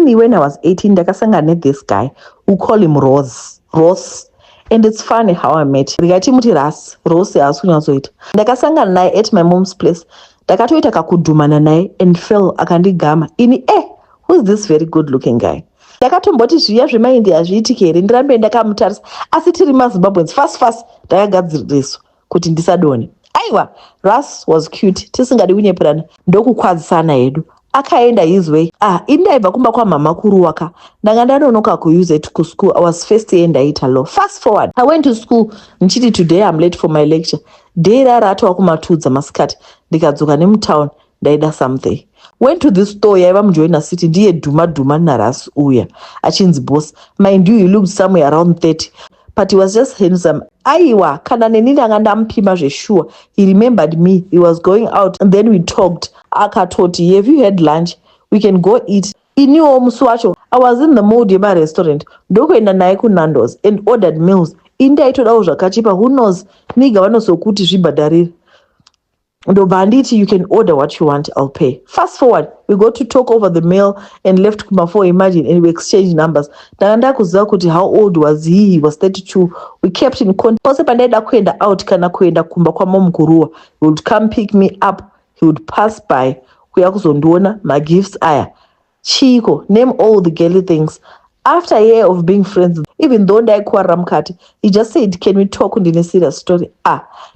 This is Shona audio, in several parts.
when I was 18 ndakasangana this guy who call him Ross. And it's funny how I met. Ndikatimuti Ross asikunyazoita. Ndakasangana naye at my mom's place. Ndakatoita kakudhumana naye and fell akandigama. Who's this very good looking guy? Ndakatomboti zviya zvemaindi hazviitiki here ndirambe ndakamutarisa asi tiri maZimbabweans fast ndakagadziririswa kuti ndisadone. Aiwa, Russ was cute, tisingadi kunyepurana ndokukwadzisana hedu. Akaenda his way. Ini ndaibva kumba kwamama kuru waka. Ndanga ndanonoka kuuse it kuschool. I was first year ndaita law. Fast forward. I went to school. Nchiti today I'm late for my lecture. Day raratu kumatudza masikati. Ndikadzoka nemutown. Ndaida something. Went to this store yaiva mujoina city. Ndiye dhuma naRuss uya. Achinzi boss. Mind you, he looked somewhere around 30. But he was just handsome. Aiwa, kana neni ndanga ndampima zvesure. He remembered me. He was going out and then we talked. Akatoti, have you had lunch? We can go eat. Iniwo musi wacho, I was in the mood yema restaurant. Ndokuenda naye kuNando's and ordered meals. Indaitodawo zvakachipa, who knows? Niga vanozokuti zvibhadharire. Ndobva nditi, you can order what you want, I'll pay. Fast forward, we got to talk over the meal and left kumafo, imagine, and we exchanged numbers. Ndanga kuziva kuti how old was he? He was 32. We kept in contact. Pose pandaida kuenda out kana kuenda kumba kwa momkuruwa. He would come pick me up. He would pass by. Kuya kuzondiona, my gifts aya. Chico, name all the girly things. After a year of being friends, even though ndaikuwara mukati, he just said, can we talk ndine serious story?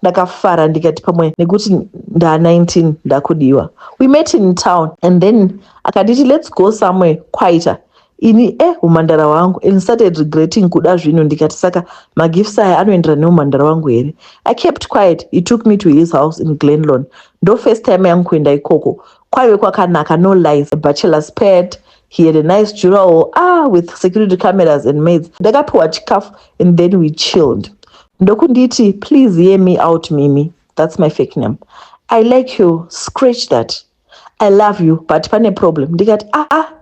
Ndakafara ndikati pamwe nekuti nda 19 ndakudiwa. We met in town and then akaditi let's go somewhere quieter. Ini umandara wangu and started regretting kuda zvino ndikati saka magifts aya anoendera neumandara wangu here. I kept quiet. He took me to his house in Glenlawn. Ndo first time yangu kuenda ikoko. Kwaive kwakanaka, no lies. A bachelor's pad. He had a nice jewel with security cameras and maids. Ndakapiwa chikafu and then we chilled. Ndokunditi, please hear me out, Mimi. That's my fake name. I like you. Scratch that. I love you, but pane problem. Ndikati,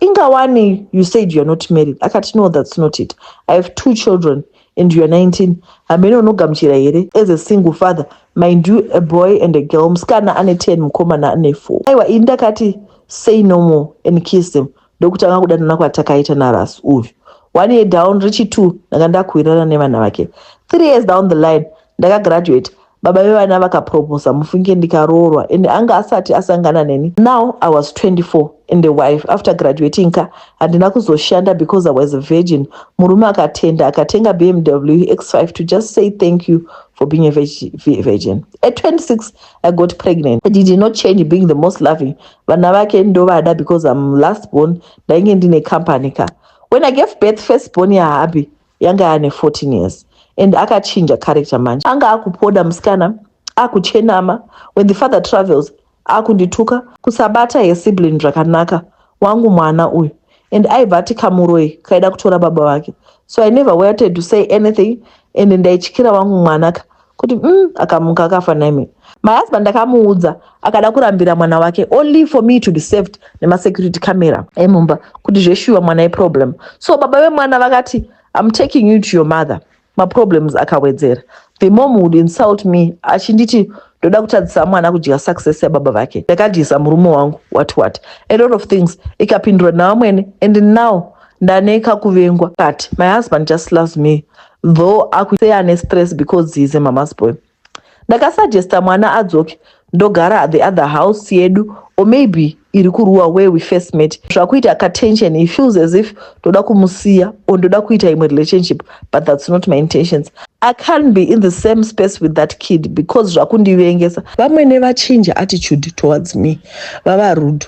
ingawani, you said you're not married. Akati, no, that's not it. I have 2 children and you're 19. Ameno no gamchira here. As a single father, mind you, a boy and a girl. Mskana ane 10, mkomana ane 4. Aiwa, indakati, say no more and kiss them. Ndokutanga kudanana kwatakaita naRuss uyu. 1 year down, Richie 2, ndakanda kuirana nevana vake. 3 years down the line, ndakagraduate. Baba vevana vakaproposa, mufunge ndikaroorwa, and anga asati asangana neni. Now I was 24 and a wife. After graduating handina kuzoshanda because I was a virgin. Murume akatenga BMW X5 to just say thank you for being a virgin. At 26, I got pregnant. I did not change being the most loving. Vana vake ndovada because I'm last born. Ndainge ndine company car. When I gave birth, first born ya happy. Yanga ane 14 years. And akachinja character manje. Anga akupoda mskana, akuchenama. When the father travels, akundituka. Kusabata ye sibling zvakanaka. Wangu mwana uyu. And aibvati kamuroi, kaida kutora baba wake. So I never wanted to say anything. And ndaichikira wangu mwanaka. Kuti akamuka akafa naime. My husband akamuudza, akada kurambira mwana wake only for me to be saved nema security camera. Emumba, kuti zveshuwa mwana problem. So baba vemwana vakati, I'm taking you to your mother. My problems akawedzera. The mom would insult me. Achinditi ndoda kutadzisa mwana kudya success ya baba vake. Ndakadhisa murume wangu what. A lot of things. Ikapindura na vamwene. And now ndaneka kuvengwa. But my husband just loves me. Though akuseya ane stress because he's a mama's boy. Ndakasuggesta mwana adzoke ndogara at the other house yedu, or maybe iri kuruwa where we first met. Zvakuita katension, he feels as if ndoda kumusiya or ndoda kuita imwe relationship, but that's not my intentions. I can't be in the same space with that kid because zvakundivengesa. Vamwene vachinja attitude towards me. Vava rude.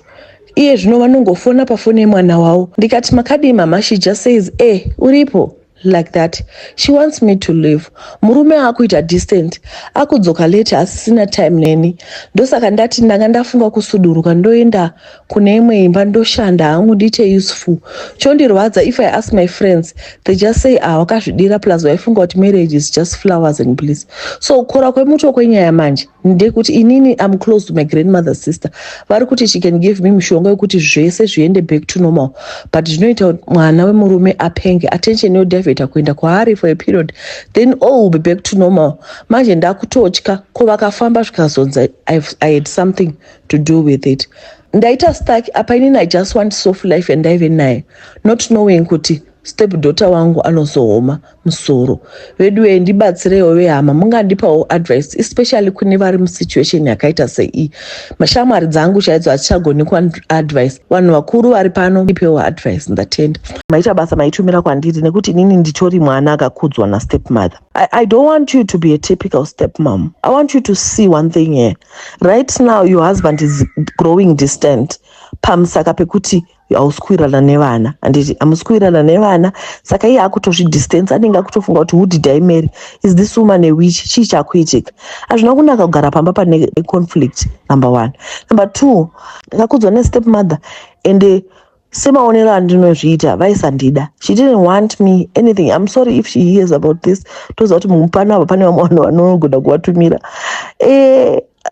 Iye zvino vanongofona pafoni yemwana wavo. Ndikati makadi mama, she just says, uripo. Like that. She wants me to live. Murume akuita distant. Akudzoka late asisina time neni. Ndosaka ndati ndanga ndafunga kusuduruka ndoenda kune imwe imba ndoshanda hangu ndiite useful. Chondirwadza if I ask my friends, they just say wakazvidira plus waifunga kuti marriage is just flowers and bliss. So kukora kwemuto kwenyaya manje ndekuti inini I'm close to my grandmother's sister. Vari kuti she can give me mishonga yekuti zvese zviende back to normal. But zvinoita mwana wemurume apenge attention yo David kuenda kwaari for a period, then all will be back to normal. Manje ndakutotya ko vakafamba zvikazonza I had something to do with it. ndaita stuck apa inini I just want soft life and ndaive naye not knowing kuti stepdaughter wangu anozooma musoro. Vedu ndibatsirewo vehama mungandipawo advice especially kune vari musituation yakaita sei. Mashamwari dzangu chaidzo hatichagoni kuadvice. Vanhu vakuru vari pano ndipewo advice ndatenda. Maita basa maitumira kwandiri nekuti inini nditori mwana akakudzwa nastepmother. I don't want you to be a typical stepmom. I want you to see one thing here. Right now your husband is growing distant. Pamusaka pekuti auskwirana nevana handiti amuskwirana nevana saka iye akutozvidistance anenge akutofunga kuti who did I marry, is this woman a witch, chii chakuitika. Hazvina kunaka kugara pamba pane conflict. Number 1. Number 2, ndakakudzwa nestepmother ende semaonero andinozviita vaisandida. She didn't want me anything. I'm sorry if she hears about this. Toziva kuti mupano apa pane vamwe vanhu vanogona kuvatumira.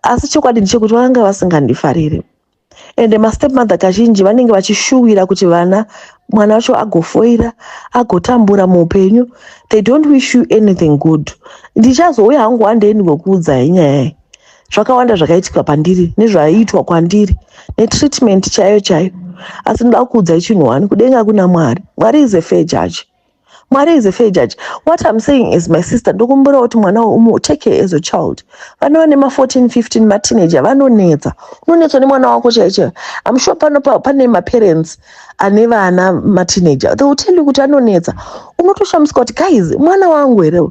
Asi chokwadi ndechekuti vakanga vasingandifarire. Ende mastepmother kazhinji vanenge vachishuwira kuti mwana wacho agofoira agotambura muupenyu. They don't wish you anything good. Ndichazouya hangu handeni kokuudzai nyaya iyi. Zvakawanda zvakaitika pandiri nezvaiitwa kwandiri netreatment chaiyo. Asi ndoda kuudzai chinhu one, kudenga kuna Mwari. Mwari is a fair judge. Mwari is a fair judge. What I'm saying is, my sister, ndokumbura kuti mwana take her as a child. Vana vane 14, 15 mateenager vanonetsa. Unonetswa nemwana wako chaicho. I'm sure pane parents ane vana mateenager. They will tell you kuti anonetsa. Unotoshamisika kuti guys, mwana wangu here.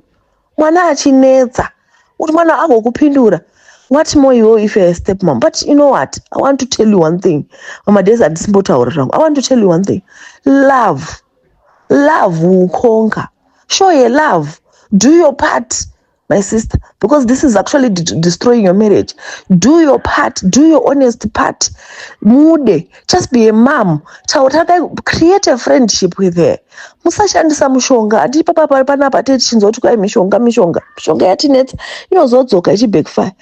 Mwana achinetsa. Kuti mwana agokupindura. What more you if you're a stepmom? But you know what? I want to tell you one thing. Mama days at I want to tell you one thing. Love will conquer. Show your love. Do your part, my sister, because this is actually destroying your marriage. Do your part. Do your honest part. Mude. Just be a mom. Create a friendship with her. Musashandisa mushonga. Ati papa panapa techinzo kuti kwai mishonga. Mishonga yatinetsa inozodzoka ichibackfire.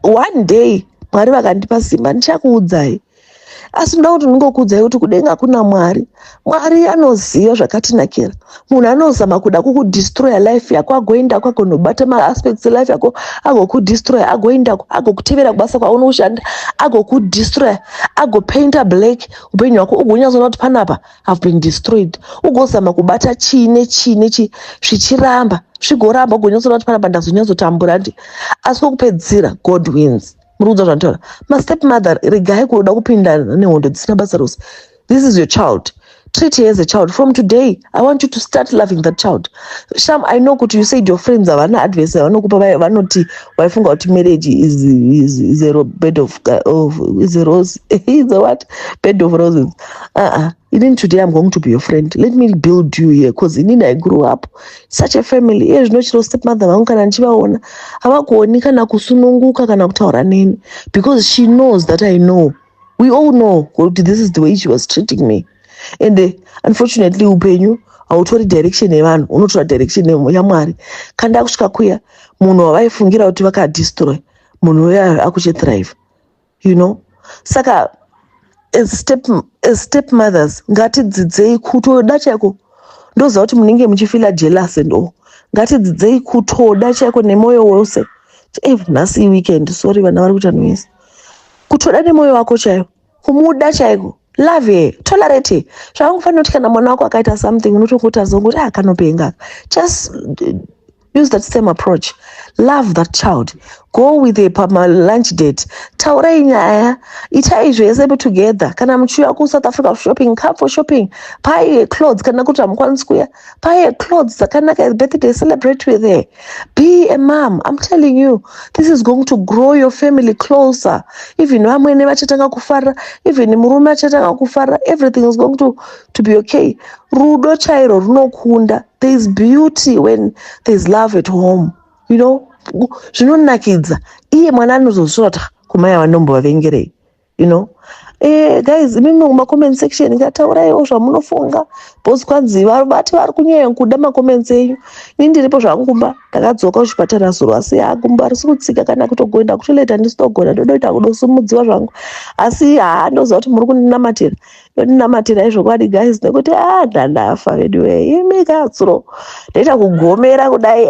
One day, Mwari vakandipa simba ndichakuudzai. Asi ndoda kuti ndingokuudzai kuti kudenga kuna Mwari. Mwari anoziva zvakatinakira. Munhu anozama kuda kukudestroya life yako agoenda kwagonobata maaspects life yako agokudestroya agoenda agokutevera kubasa kwaunoshanda agokudestroya agopainta black upenyu hwako ugonyazoona kuti panapa have been destroyed. Ugozama kubata chine zvichiramba zvigoramba ugonyazoona kuti panapa ndazonyazotambura ndi asi kokupedzisira God wins. Murudza zvantaura. Mastepmother regai kuda kupinda nehondo dzisina basa rose. This is your child. Treat her as a child. From today, I want you to start loving that child. Sham, I know what you said your friends are not advice. I know vanoti waifunga kuti marriage is a bed of is a rose. Is a what? Bed of roses. Even today I'm going to be your friend. Let me build you here because in I grew up such a family. Yes, no chiro stepmother vangu kana ndichivaona havakuoni kana kusununguka kana kutaura neni because she knows that I know. We all know this is the way she was treating me. And unfortunately upenyu hautori direction yevanhu unotora direction yaMwari. Kanda kusvika kuya munhu wavaifungira kuti vakadestroy munhu uya akuchithrive, you know. Saka as stepmothers ngatidzidzei kutoda chaiko. Ndoziva kuti munenge muchifila jealous and all. Ngatidzidzei kutoda chaiko nemoyo wose. Nhasi weekend, sorry vana vari kuita noise. Kutoda nemoyo wako chaiwo, kumuda chaiko. Love her, tolerate her. Zvavangufanira kuti kana mwana wako akaita something unotongoita zongo kuti kanopenga. Just use that same approach. Love that child. Go with a lunch date. Taurai nyaya. Itai zvese together. Kana muchiuya ku South Africa shopping, come for shopping. Buy clothes. Kana kuti hamukwanisi kuya. Buy clothes. Dzakanaka birthday, celebrate with her. Be a mom. I'm telling you, this is going to grow your family closer. Even vamwene vachatanga kufara, even murume achatanga kufara, everything is going to be okay. Rudo chairo runokunda. There is beauty when there is love at home. You know, zvinonakidza. Iye mwana anozosvota kumaya vanombovavengerei. You know. Guys, mimi muma-comment section ngatauraiwo zvamunofunga. Bosi kwanzi vati vari kunyanya kuda ma-comments enyu. Ini ndiripo zvangumba ndakadzoka kuchipatara zuro asi gumba risi kutsika kana kutogoenda kutoleta ndisitogona ndodoita kudosimudziwa zvangu. Asi ndoziva kuti muri kundinamatira. yondinamatira izvokwadi guys, nekuti ndandafa anyway. Imi katsuro ndaita kugomera kudai,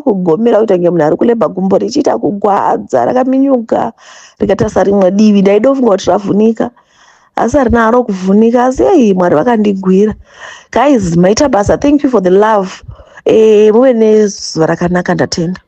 kugomera kuita kunge munhu ari kulebha gumbo richiita kugwadza rakaminyuka rikatarisa rimwe divi. Ndaidofunga kuti ravhunika asi harina haro kuvhunika, asi ei Mwari vakandigwira. Guys, maita basa. Thank you for the love. Muve nezuva rakanaka. Ndatenda.